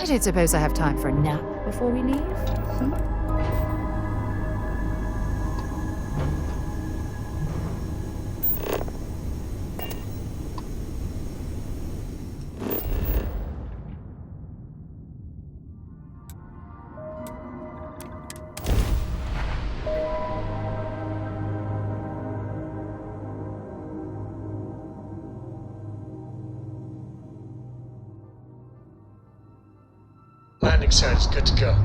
don't suppose I have time for a nap before we leave? Hmm? Landing site is good to go.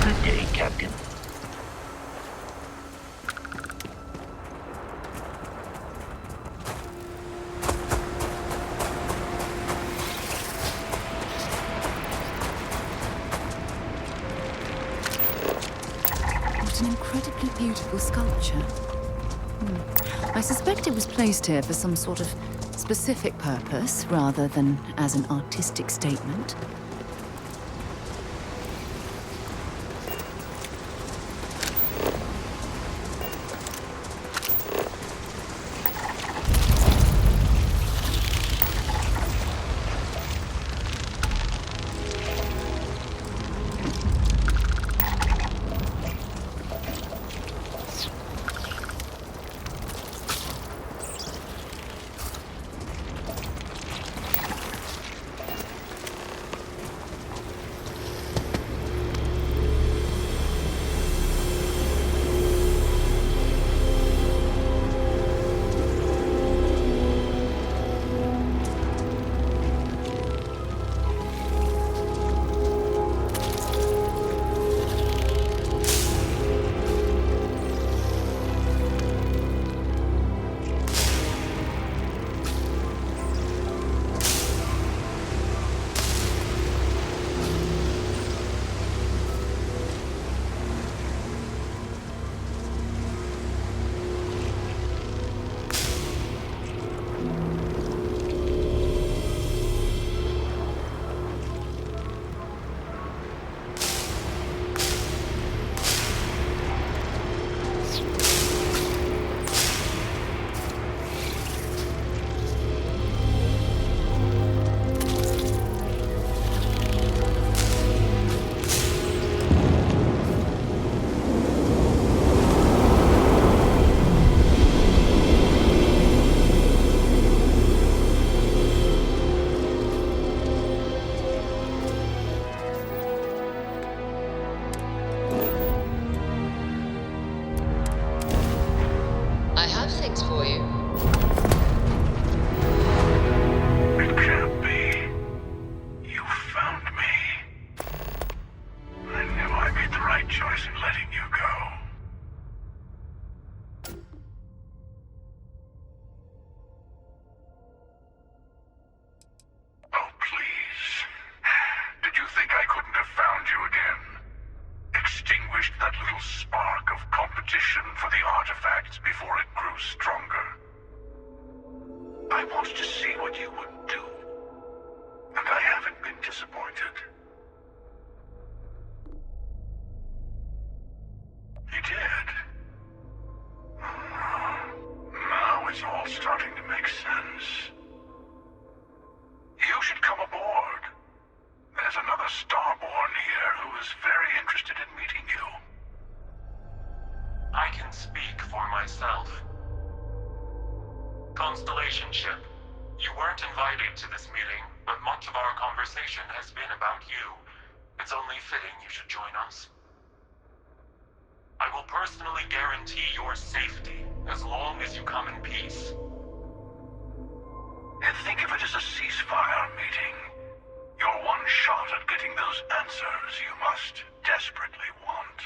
Good day, Captain. What an incredibly beautiful sculpture. I suspect it was placed here for some sort of specific purpose, rather than as an artistic statement. I have things for you. It can't be. You found me. I knew I made the right choice in letting you go. Oh, please. Did you think I couldn't have found you again? Extinguished that little spark of competition for the artifacts before it grew stronger. I wanted to see what you would do, and I haven't been disappointed. You did. Now it's all starting to make sense. You should come aboard. There's another Starborn here who is very interested in meeting you. I can speak for myself. Constellation ship, you weren't invited to this meeting, but much of our conversation has been about you. It's only fitting you should join us. I will personally guarantee your safety as long as you come in peace. Think of it as a ceasefire meeting. Your one shot at getting those answers you must desperately want.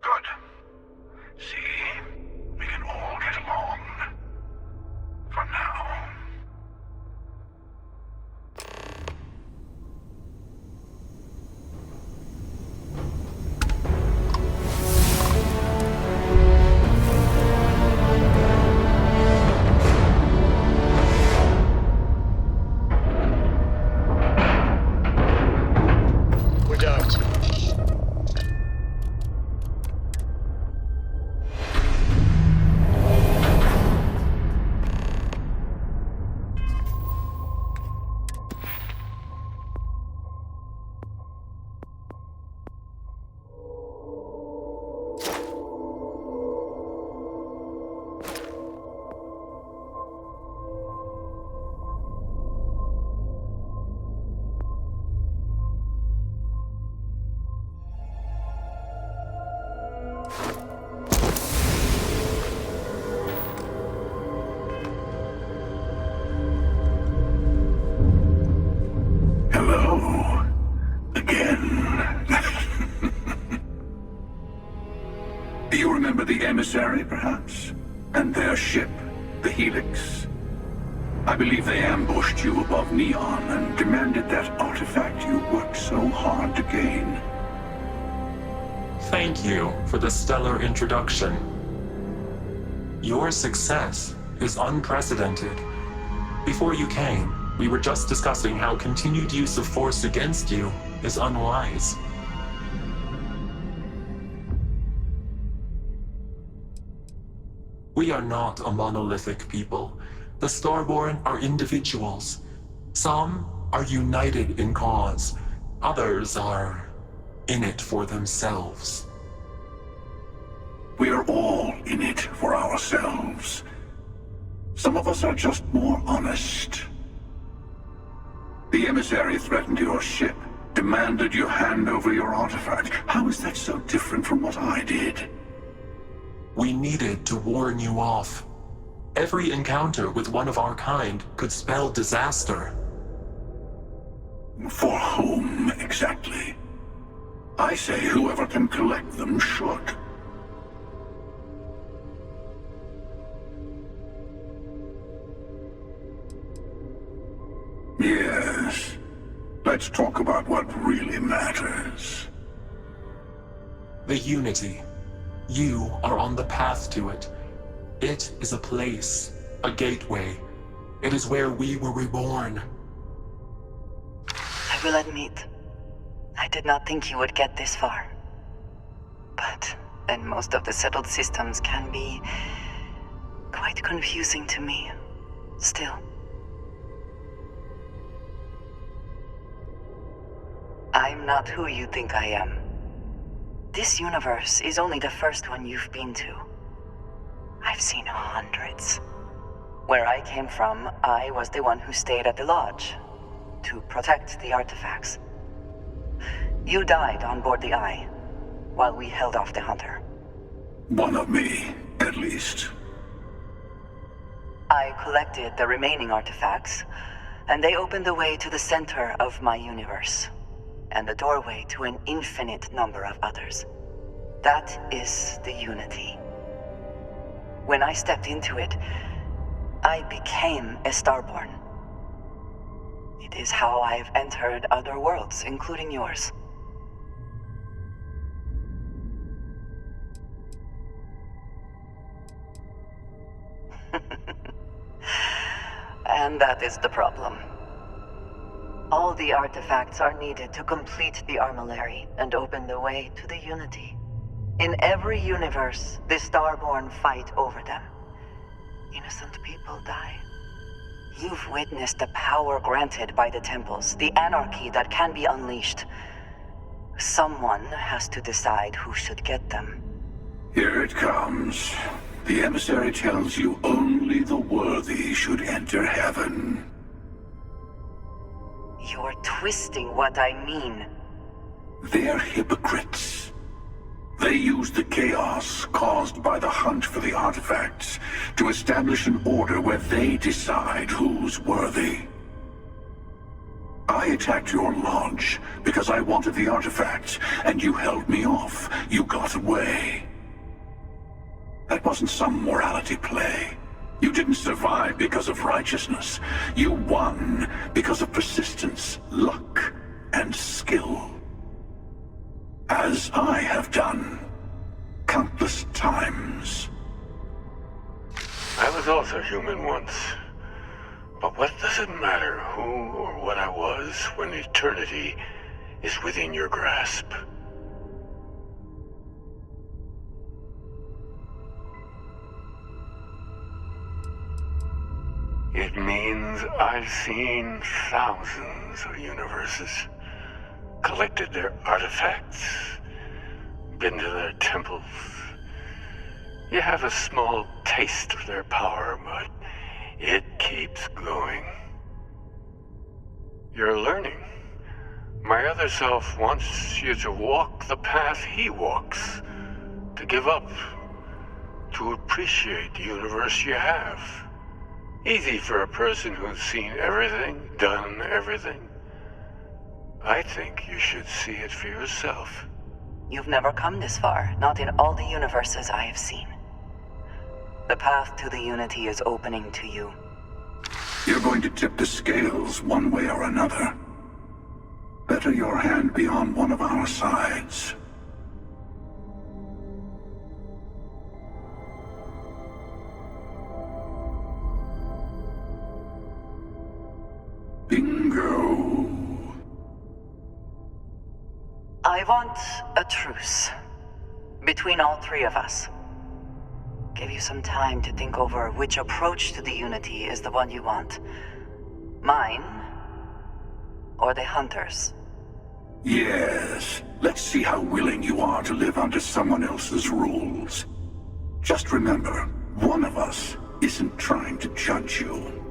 Good. See? We can all get along. emissary, perhaps? And their ship, the Helix. I believe they ambushed you above Neon and demanded that artifact you worked so hard to gain. Thank you for the stellar introduction. Your success is unprecedented. Before you came, we were just discussing how continued use of force against you is unwise. We are not a monolithic people. The Starborn are individuals. Some are united in cause. Others are in it for themselves. We're all in it for ourselves. Some of us are just more honest. The emissary threatened your ship, demanded you hand over your artifact. How is that so different from what I did? We needed to warn you off. Every encounter with one of our kind could spell disaster. For whom, exactly? I say whoever can collect them should. Yes. Let's talk about what really matters. The Unity. You are on the path to it. It is a place, a gateway. It is where we were reborn. I will admit, I did not think you would get this far. But then most of the settled systems can be quite confusing to me, still. I'm not who you think I am. This universe is only the first one you've been to. I've seen hundreds. Where I came from, I was the one who stayed at the lodge to protect the artifacts. You died on board the Eye, while we held off the Hunter. One of me, at least. I collected the remaining artifacts, and they opened the way to the center of my universe, and the doorway to an infinite number of others. That is the Unity. When I stepped into it, I became a Starborn. It is how I've entered other worlds, including yours. And that is the problem. All the artifacts are needed to complete the armillary and open the way to the Unity. In every universe, the Starborn fight over them. Innocent people die. You've witnessed the power granted by the temples, the anarchy that can be unleashed. Someone has to decide who should get them. Here it comes. The emissary tells you only the worthy should enter heaven. You're twisting what I mean. They're hypocrites. They use the chaos caused by the hunt for the artifacts to establish an order where they decide who's worthy. I attacked your lodge because I wanted the artifacts, and you held me off. You got away. That wasn't some morality play. You didn't survive because of righteousness. You won because of persistence, luck, and skill. As I have done, countless times. I was also human once. But what does it matter who or what I was when eternity is within your grasp? It means I've seen thousands of universes, collected their artifacts, been to their temples. You have a small taste of their power, but it keeps going. You're learning. My other self wants you to walk the path he walks, to give up, to appreciate the universe you have. Easy for a person who's seen everything, done everything. I think you should see it for yourself. You've never come this far, not in all the universes I have seen. The path to the Unity is opening to you. You're going to tip the scales one way or another. Better your hand be on one of our sides. Bingo. I want a truce. Between all three of us. Give you some time to think over which approach to the Unity is the one you want. Mine, or the Hunters? Yes. Let's see how willing you are to live under someone else's rules. Just remember, one of us isn't trying to judge you.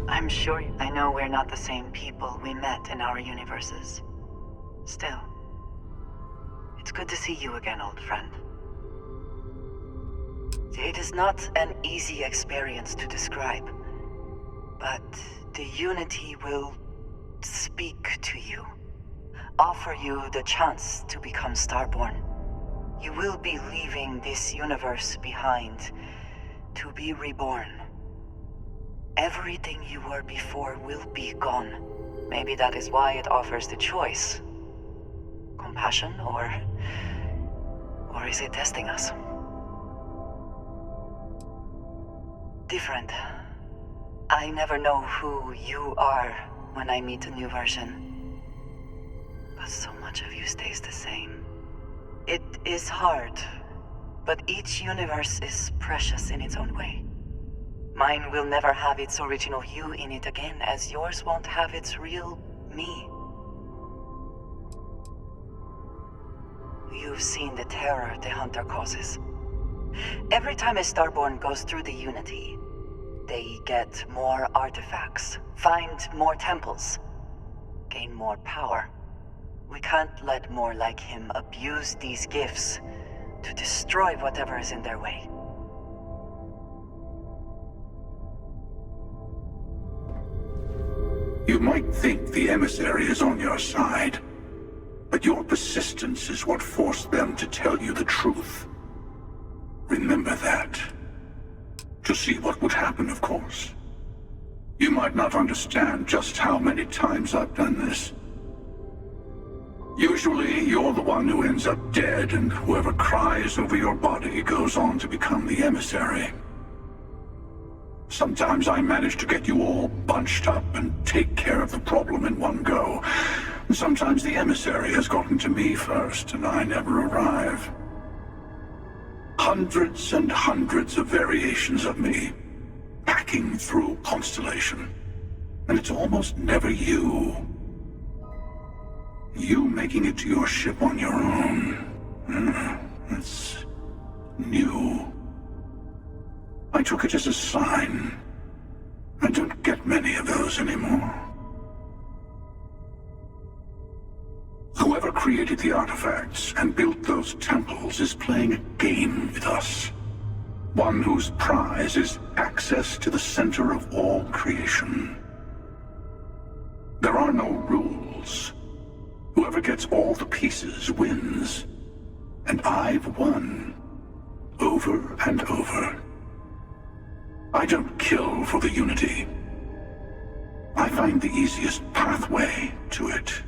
I'm sure I know we're not the same people we met in our universes. Still, it's good to see you again, old friend. It is not an easy experience to describe, but the Unity will speak to you, offer you the chance to become Starborn. You will be leaving this universe behind to be reborn. Everything you were before will be gone. Maybe that is why it offers the choice. Compassion, or is it testing us? Different. I never know who you are when I meet a new version. But so much of you stays the same. It is hard, but each universe is precious in its own way. Mine will never have its original you in it again, as yours won't have its real me. You've seen the terror the Hunter causes. Every time a Starborn goes through the Unity, they get more artifacts, find more temples, gain more power. We can't let more like him abuse these gifts to destroy whatever is in their way. You might think the emissary is on your side, but your persistence is what forced them to tell you the truth. Remember that. To see what would happen, of course. You might not understand just how many times I've done this. Usually, you're the one who ends up dead, and whoever cries over your body goes on to become the emissary. Sometimes I manage to get you all bunched up and take care of the problem in one go. And sometimes the emissary has gotten to me first, and I never arrive. Hundreds and hundreds of variations of me, packing through Constellation. And it's almost never you. You making it to your ship on your own. It's new. I took it as a sign. I don't get many of those anymore. Whoever created the artifacts and built those temples is playing a game with us. One whose prize is access to the center of all creation. There are no rules. Whoever gets all the pieces wins. And I've won. Over and over. I don't kill for the Unity. I find the easiest pathway to it.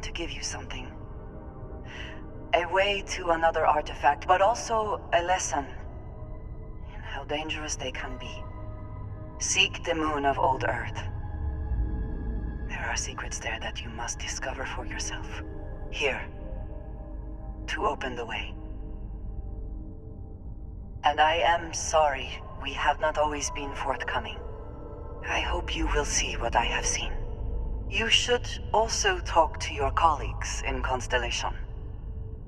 to give you something. A way to another artifact, but also a lesson in how dangerous they can be. Seek the moon of Old Earth. There are secrets there that you must discover for yourself. Here. To open the way. And I am sorry we have not always been forthcoming. I hope you will see what I have seen. You should also talk to your colleagues in Constellation.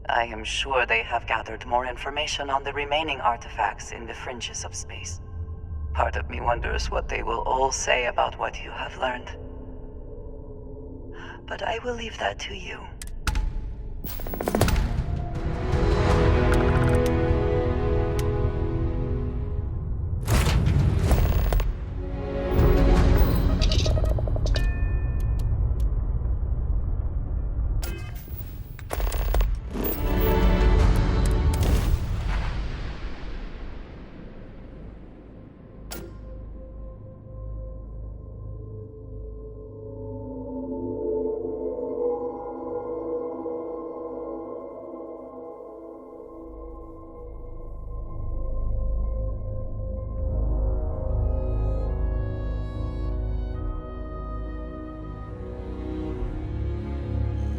I am sure they have gathered more information on the remaining artifacts in the fringes of space. Part of me wonders what they will all say about what you have learned. But I will leave that to you.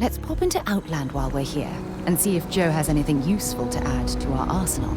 Let's pop into Outland while we're here, and see if Joe has anything useful to add to our arsenal.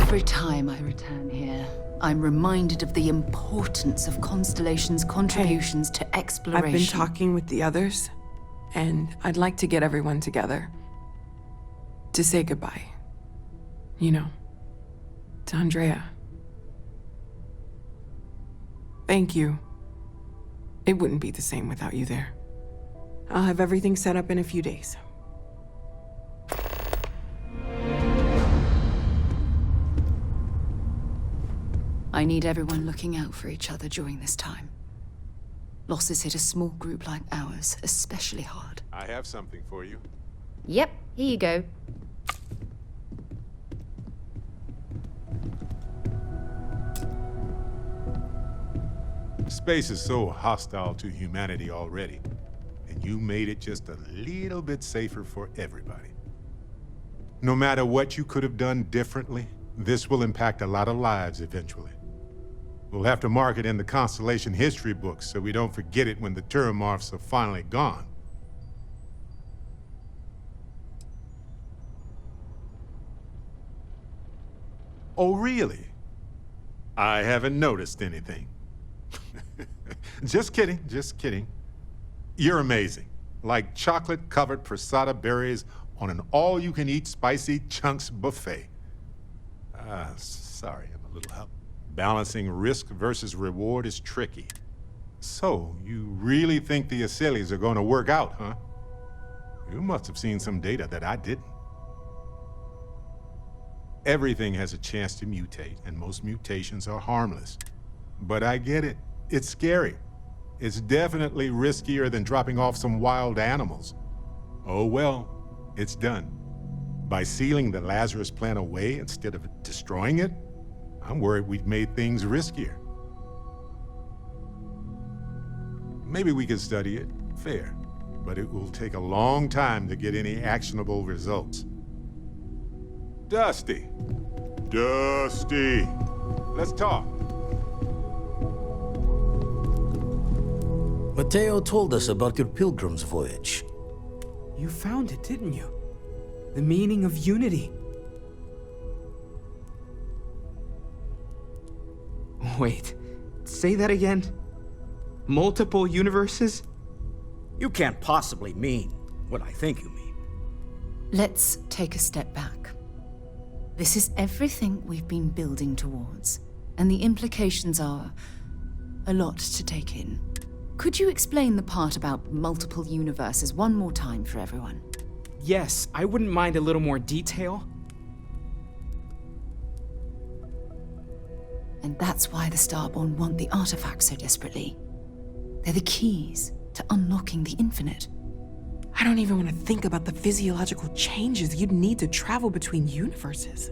Every time I return here, I'm reminded of the importance of Constellation's contributions to exploration. I've been talking with the others, and I'd like to get everyone together. To say goodbye. You know, to Andrea. Thank you. It wouldn't be the same without you there. I'll have everything set up in a few days. I need everyone looking out for each other during this time. Losses hit a small group like ours especially hard. I have something for you. Yep, here you go. Space is so hostile to humanity already, and you made it just a little bit safer for everybody. No matter what you could have done differently, this will impact a lot of lives eventually. We'll have to mark it in the Constellation history books so we don't forget it when the Terramorphs are finally gone. Oh, really? I haven't noticed anything. Just kidding, just kidding. You're amazing. Like chocolate-covered prasada berries on an all-you-can-eat spicy chunks buffet. Sorry, I'm a little help. Balancing risk versus reward is tricky. So, you really think the Asylees are going to work out, huh? You must have seen some data that I didn't. Everything has a chance to mutate, and most mutations are harmless. But I get it. It's scary. It's definitely riskier than dropping off some wild animals. Oh well, it's done. By sealing the Lazarus plant away instead of destroying it, I'm worried we've made things riskier. Maybe we could study it, fair, but it will take a long time to get any actionable results. Dusty. Dusty. Let's talk. Mateo told us about your pilgrim's voyage. You found it, didn't you? The meaning of unity. Wait, say that again? Multiple universes? You can't possibly mean what I think you mean. Let's take a step back. This is everything we've been building towards, and the implications are a lot to take in. Could you explain the part about multiple universes one more time for everyone? Yes, I wouldn't mind a little more detail. And that's why the Starborn want the artifacts so desperately. They're the keys to unlocking the infinite. I don't even want to think about the physiological changes you'd need to travel between universes.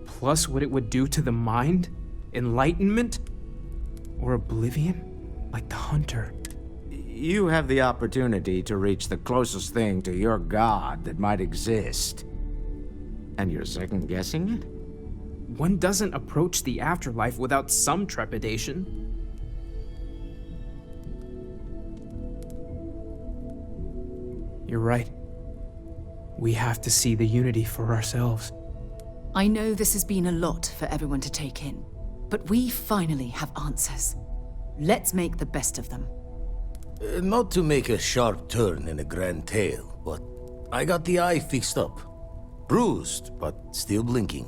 Plus what it would do to the mind? Enlightenment? Or oblivion? Like the Hunter. You have the opportunity to reach the closest thing to your god that might exist. And you're second-guessing it? One doesn't approach the afterlife without some trepidation. You're right. We have to see the unity for ourselves. I know this has been a lot for everyone to take in, but we finally have answers. Let's make the best of them. Not to make a sharp turn in a grand tale, but I got the eye fixed up. Bruised, but still blinking.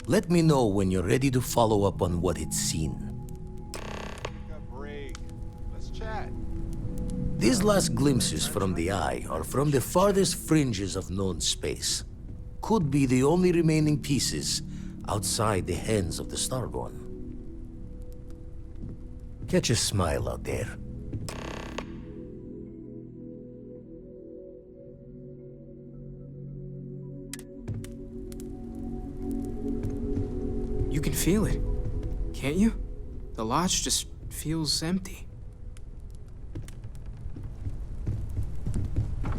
Let me know when you're ready to follow up on what it's seen. Take a break. Let's chat. These last glimpses from the eye are from the farthest fringes of known space. Could be the only remaining pieces outside the hands of the Starborn. Catch a smile out there. You can feel it, can't you? The lodge just feels empty.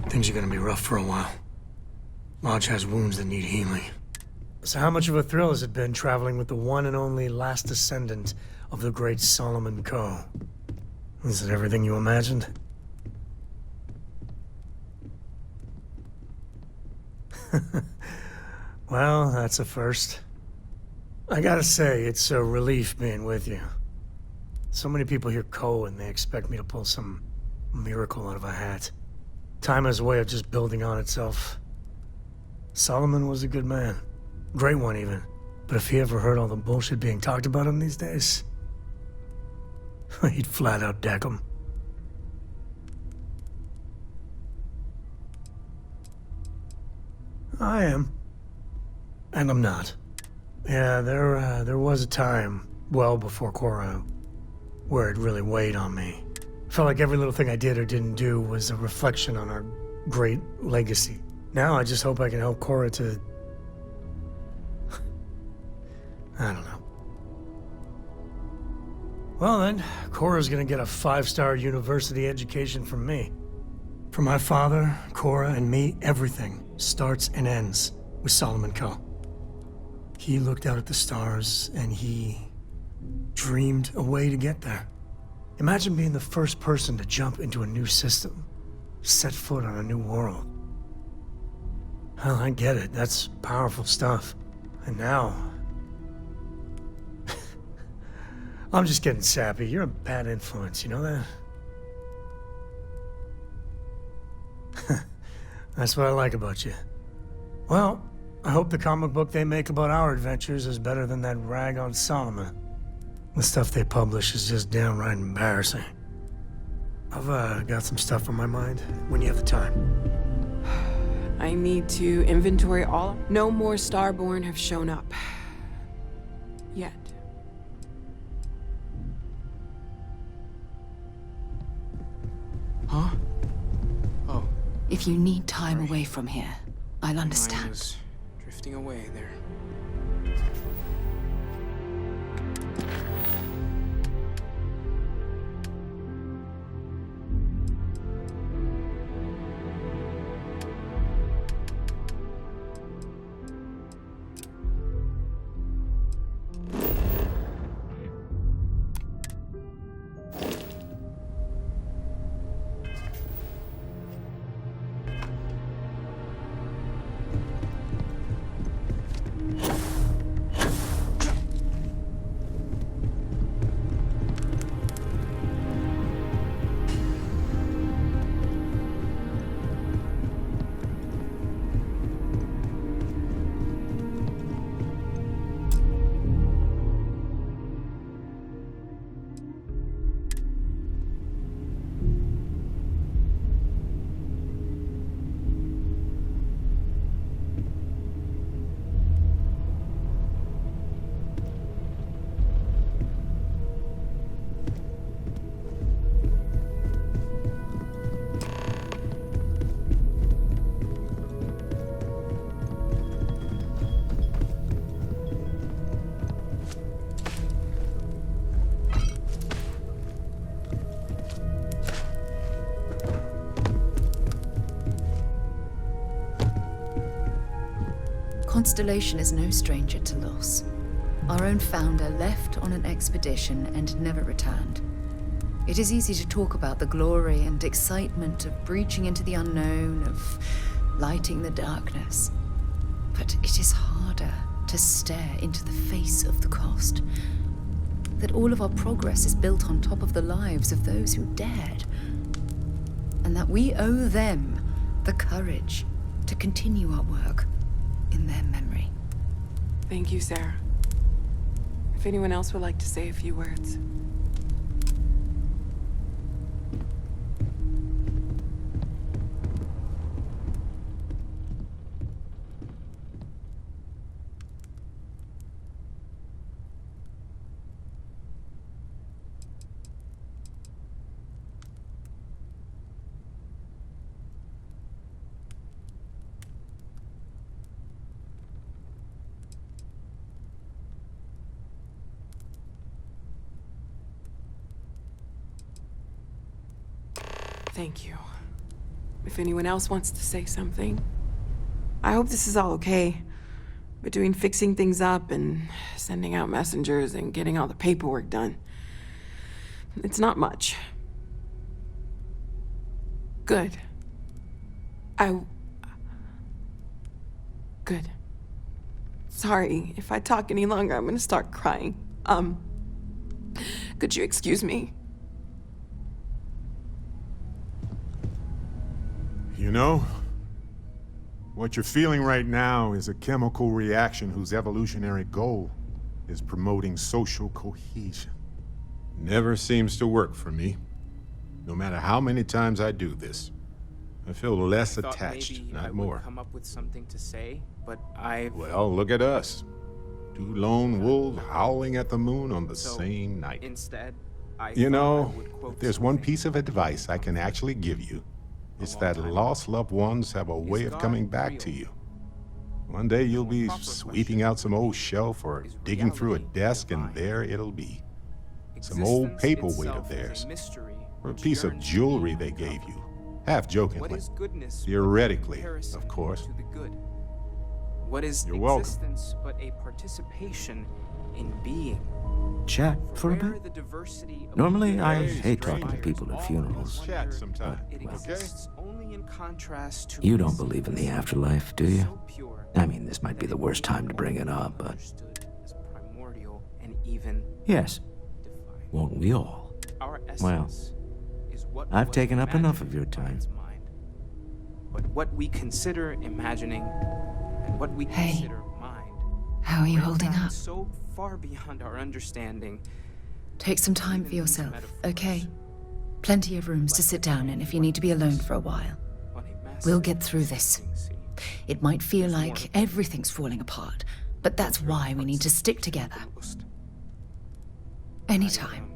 Things are gonna be rough for a while. Lodge has wounds that need healing. So how much of a thrill has it been traveling with the one and only last descendant of the great Solomon Coe? Is it everything you imagined? Well, that's a first. I gotta say, it's a relief being with you. So many people hear Coe and they expect me to pull some miracle out of a hat. Time has a way of just building on itself. Solomon was a good man. Great one, even. But if he ever heard all the bullshit being talked about him these days, he'd flat out deck him. I am. And I'm not. Yeah, there was a time, well before Korra, where it really weighed on me. Felt like every little thing I did or didn't do was a reflection on our great legacy. Now I just hope I can help Korra to... I don't know. Well then, Korra's gonna get a 5-star university education from me. For my father, Korra, and me, everything starts and ends with Solomon Coe. He looked out at the stars, and he dreamed a way to get there. Imagine being the first person to jump into a new system, set foot on a new world. Well, I get it. That's powerful stuff. And now... I'm just getting sappy. You're a bad influence, you know that? That's what I like about you. Well, I hope the comic book they make about our adventures is better than that rag on Solomon. The stuff they publish is just downright embarrassing. I've got some stuff on my mind when you have the time. I need to inventory all. No more Starborn have shown up. Yet. Huh? Oh. If you need time away from here, I'll I understand. was drifting away there. Constellation is no stranger to loss. Our own founder left on an expedition and never returned. It is easy to talk about the glory and excitement of breaching into the unknown, of lighting the darkness. But it is harder to stare into the face of the cost. That all of our progress is built on top of the lives of those who dared. And that we owe them the courage to continue our work in their memory. Thank you, Sarah. If anyone else would like to say a few words. Thank you. If anyone else wants to say something. I hope this is all okay. Between fixing things up and sending out messengers and getting all the paperwork done. It's not much. Good. Good. Sorry, if I talk any longer, I'm gonna start crying. Could you excuse me? You know, what you're feeling right now is a chemical reaction whose evolutionary goal is promoting social cohesion. Never seems to work for me. No matter how many times I do this, I feel less attached, not more. Come up with something to say, but Well, look at us. Two lone wolves howling at the moon on the same night. Instead, You know, if there's one piece of advice I can actually give you, it's that lost loved ones have a way of coming back to you. One day you'll be sweeping out some old shelf or digging through a desk, and there it'll be. Some old paperweight of theirs, or a piece of jewelry they gave you, half jokingly. Theoretically, of course. What is You're welcome. existence but a participation in being? Chat for a bit? Normally, I hate talking to people at funerals. Chat sometime, It okay? exists only in contrast to You don't believe in the afterlife, do you? I mean, this might be the worst time to bring it up, but... as primordial and even Yes. Won't we all? our Well, essence is what I've was taken up enough of imagined your by time. its mind. But what we consider imagining and what we Hey. consider mind How are you are in holding fact up? so far beyond our understanding. Take some time for yourself, okay? Plenty of rooms to sit down in if you need to be alone for a while. On a massive We'll get through this. shifting sea. It might feel like everything's falling apart, but that's why we need to stick together. Anytime.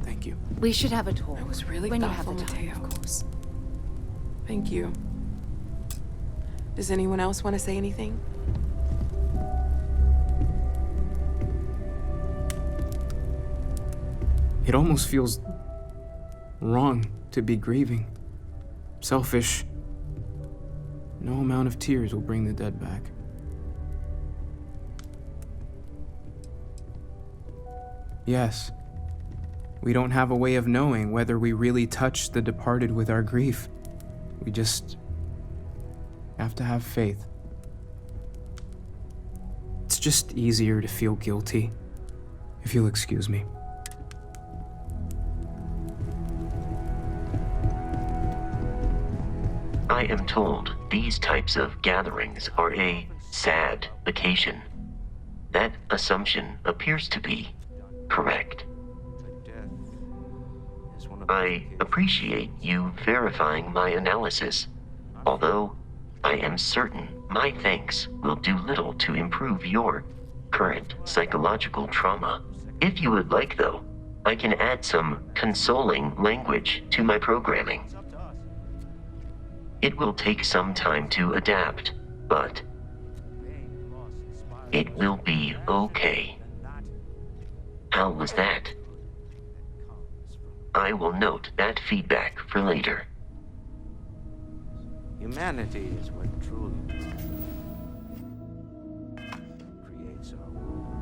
Thank you. We should have a talk. That was really when you have thoughtful, the time, Mateo. of course. Thank you. Does anyone else want to say anything? It almost feels wrong to be grieving. Selfish. No amount of tears will bring the dead back. Yes, we don't have a way of knowing whether we really touch the departed with our grief. We just have to have faith. It's just easier to feel guilty, if you'll excuse me. I am told these types of gatherings are a sad occasion. That assumption appears to be correct. I appreciate you verifying my analysis, although I am certain my thanks will do little to improve your current psychological trauma. If you would like, though, I can add some consoling language to my programming. It will take some time to adapt, but it will be okay. How was that? I will note that feedback for later. Humanity is what truly creates our world.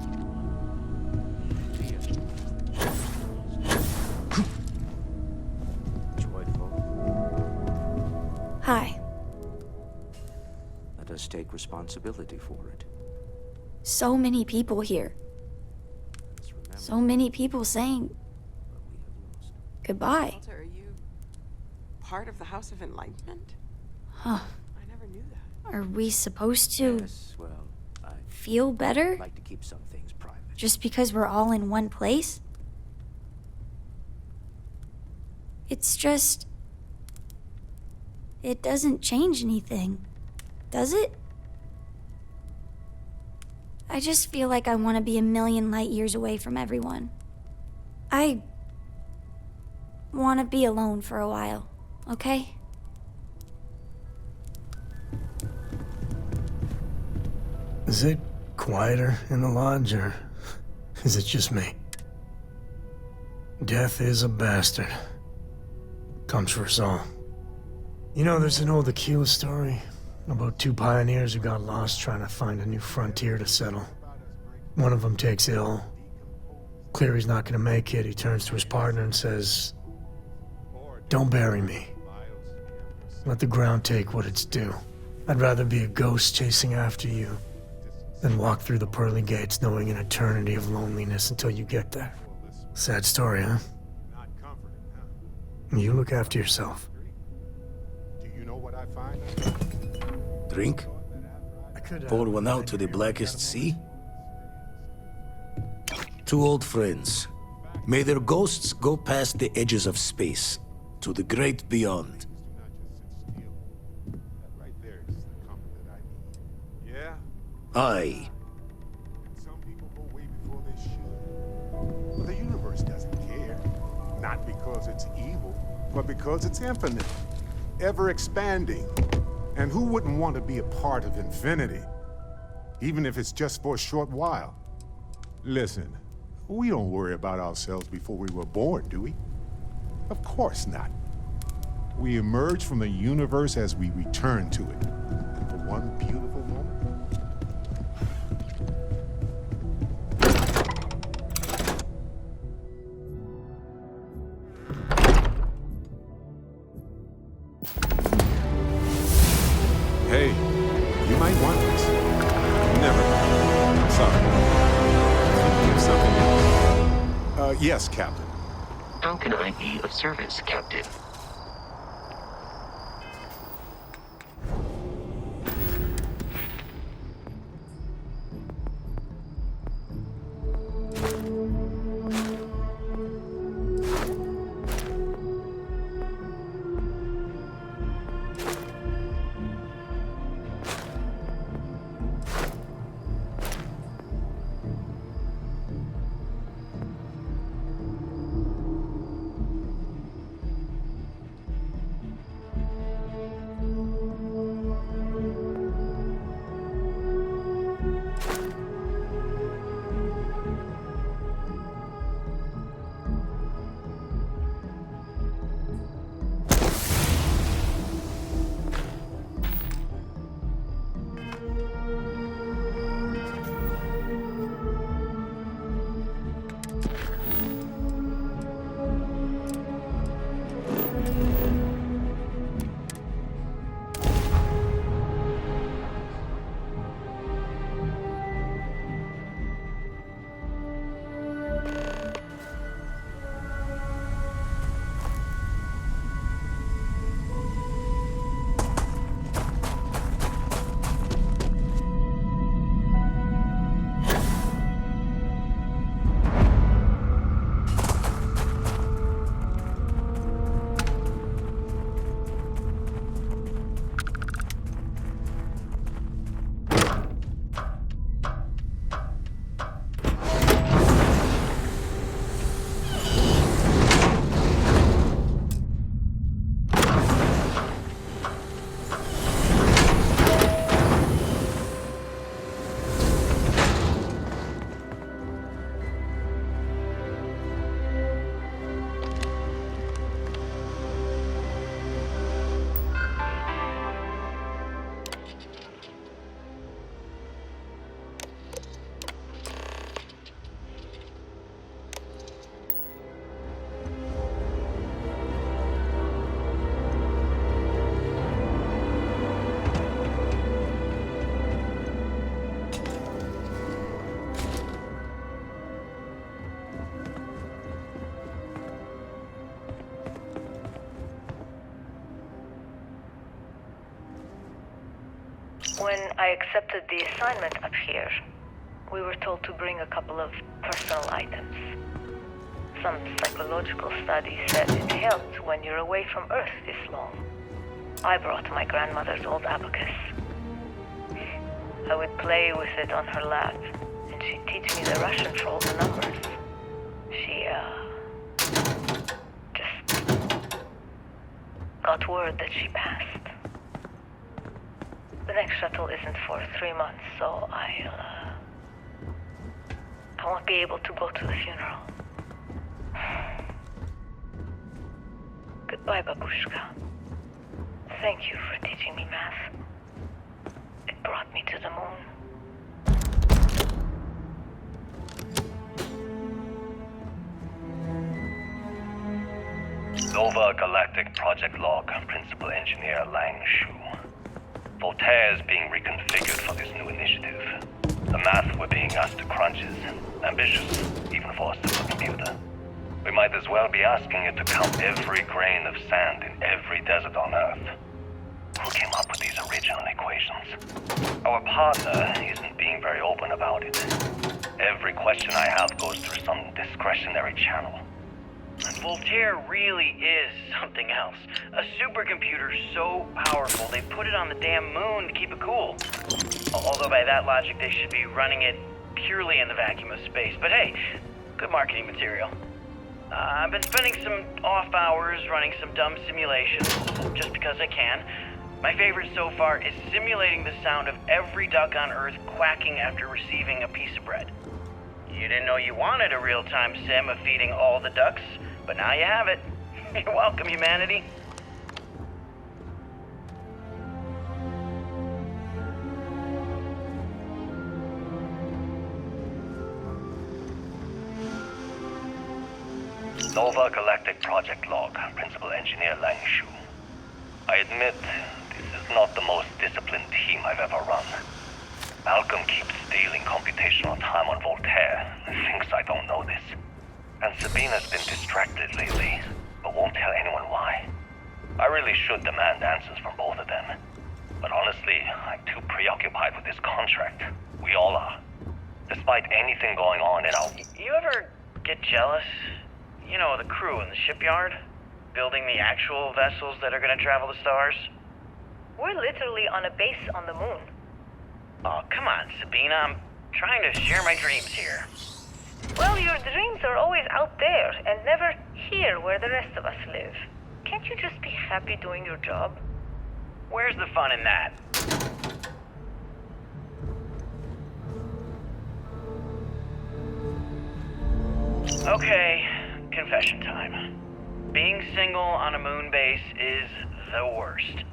Joyful. Hi. Let us take responsibility for it. So many people here. So many people saying goodbye. Walter, are you part of the House of Enlightenment? Huh. I never knew that. Are we supposed to Yes, well, I feel better like to keep some things private. just because we're all in one place? It's just... It doesn't change anything, does it? I just feel like I want to be a million light years away from everyone. I want to be alone for a while, okay? Is it quieter in the lodge, or is it just me? Death is a bastard. Comes for us all. You know, there's an old Aquila story about two pioneers who got lost trying to find a new frontier to settle. One of them takes ill. Clear he's not gonna make it, he turns to his partner and says, "Don't bury me. Let the ground take what it's due. I'd rather be a ghost chasing after you than walk through the pearly gates knowing an eternity of loneliness until you get there." Sad story, huh? You look after yourself. Do you know what I find? Drink? Pour one out to the blackest sea? Two old friends. May their ghosts go past the edges of space, to the great beyond. Yeah? Aye. Some people go way before they should. Well, the universe doesn't care. Not because it's evil, but because it's infinite. Ever expanding. And who wouldn't want to be a part of infinity? Even if it's just for a short while. Listen, we don't worry about ourselves before we were born, do we? Of course not. We emerge from the universe as we return to it. And for one beautiful moment, hey, you might want this. Never mind. I'm sorry. Think of something else. Yes, Captain. How can I be of service, Captain? When I accepted the assignment up here, we were told to bring a couple of personal items. Some psychological studies said it helped when you're away from Earth this long. I brought my grandmother's old abacus. I would play with it on her lap, and she'd teach me the Russian for all the numbers. She, just got word that she passed. The next shuttle isn't for 3 months, so I won't be able to go to the funeral. Goodbye, Babushka. Thank you for teaching me math. It brought me to the moon. Nova Galactic Project Log, Principal Engineer Lang Shu. Voltaire is being reconfigured for this new initiative. The math we're being asked to crunch is ambitious, even for a supercomputer. We might as well be asking it to count every grain of sand in every desert on Earth. Who came up with these original equations? Our partner isn't being very open about it. Every question I have goes through some discretionary channel. And Voltaire really is something else. A supercomputer so powerful they put it on the damn moon to keep it cool. Although by that logic they should be running it purely in the vacuum of space. But hey, good marketing material. I've been spending some off hours running some dumb simulations, just because I can. My favorite so far is simulating the sound of every duck on Earth quacking after receiving a piece of bread. You didn't know you wanted a real-time sim of feeding all the ducks, but now you have it. You're welcome, humanity. Nova Galactic Project Log, Principal Engineer Lang Shu. I admit, this is not the most disciplined team I've ever run. Malcolm keeps stealing computational time on Voltaire and thinks I don't know this. And Sabina's been distracted lately, but won't tell anyone why. I really should demand answers from both of them. But honestly, I'm too preoccupied with this contract. We all are. Despite anything going on in our... You ever get jealous? You know, the crew in the shipyard? Building the actual vessels that are gonna travel the stars? We're literally on a base on the moon. Oh, come on, Sabina. I'm trying to share my dreams here. Well, your dreams are always out there and never here where the rest of us live. Can't you just be happy doing your job? Where's the fun in that? Okay, confession time. Being single on a moon base is the worst.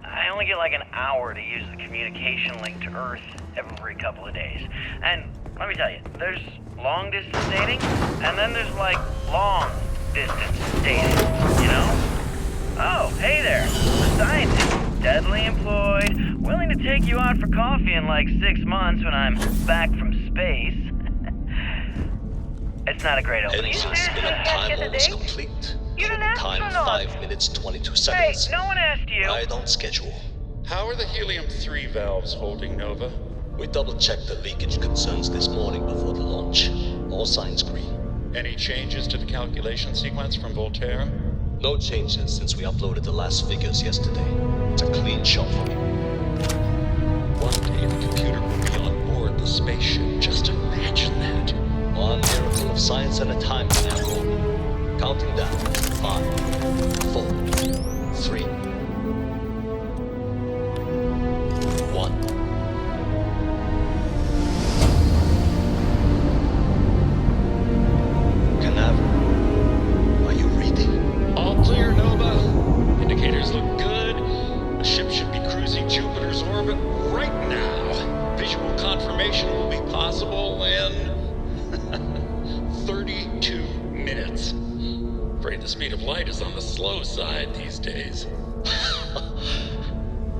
I only get like an hour to use the communication link to Earth every couple of days. And let me tell you, there's long distance dating, and then there's like long distance dating, you know? Oh, hey there, a scientist, deadly employed, willing to take you out for coffee in like 6 months when I'm back from space. It's not a great opening. Time almost complete. Time 5 minutes 22 seconds. Hey, no one asked you. Right on schedule. How are the helium-3 valves holding, Nova? We double-checked the leakage concerns this morning before the launch. All signs green. Any changes to the calculation sequence from Voltaire? No changes since we uploaded the last figures yesterday. It's a clean shot for me. One day the computer will be on board the spaceship. Just imagine that. One miracle of science at a time, Canaveral. Counting down. 5, 4, 3, 1. Canaveral, are you reading? All clear, Nova. Indicators look good. The ship should be cruising Jupiter's orbit right now. Visual confirmation will be possible in 32 minutes. Afraid the speed of light is on the slow side these days.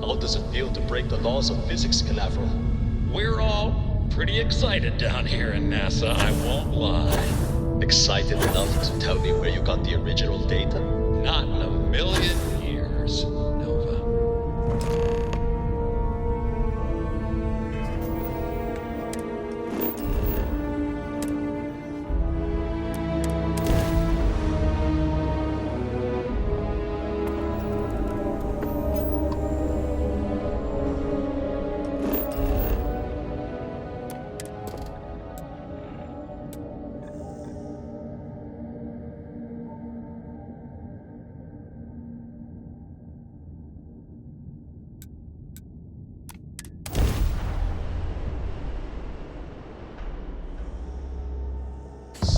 How does it feel to break the laws of physics, Canaveral? We're all pretty excited down here in NASA, I won't lie. Excited enough to tell me where you got the original data? Not in a million years, Nova.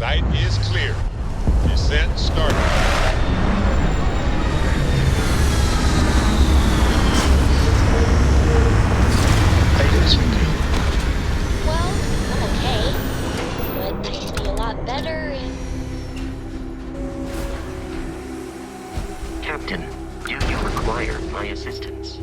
Site is clear. Descent started. How you doing, sweetie? Well, I'm okay. But I can be a lot better and... Captain, do you require my assistance?